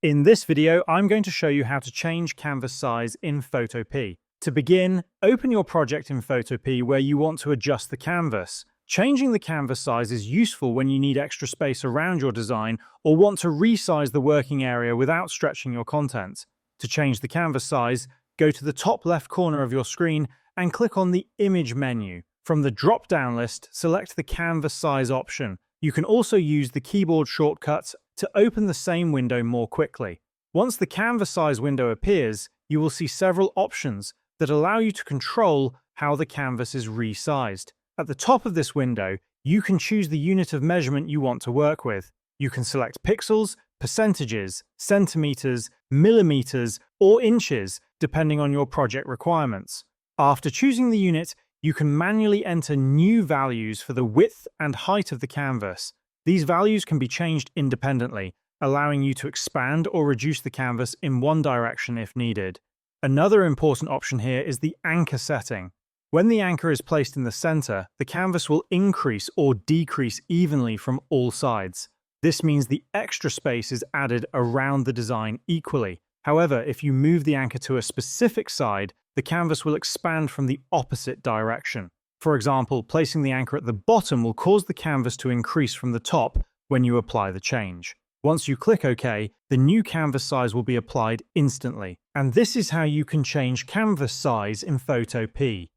In this video, I'm going to show you how to change canvas size in Photopea. To begin, open your project in Photopea where you want to adjust the canvas. Changing the canvas size is useful when you need extra space around your design or want to resize the working area without stretching your content. To change the canvas size, go to the top left corner of your screen and click on the Image menu. From the drop-down list, select the Canvas Size option. You can also use the keyboard shortcut to open the same window more quickly. Once the canvas size window appears, you will see several options that allow you to control how the canvas is resized. At the top of this window, you can choose the unit of measurement you want to work with. You can select pixels, percentages, centimeters, millimeters, or inches, depending on your project requirements. After choosing the unit, you can manually enter new values for the width and height of the canvas. These values can be changed independently, allowing you to expand or reduce the canvas in one direction if needed. Another important option here is the anchor setting. When the anchor is placed in the center, the canvas will increase or decrease evenly from all sides. This means the extra space is added around the design equally. However, if you move the anchor to a specific side, the canvas will expand from the opposite direction. For example, placing the anchor at the bottom will cause the canvas to increase from the top when you apply the change. Once you click OK, the new canvas size will be applied instantly. And this is how you can change canvas size in Photopea.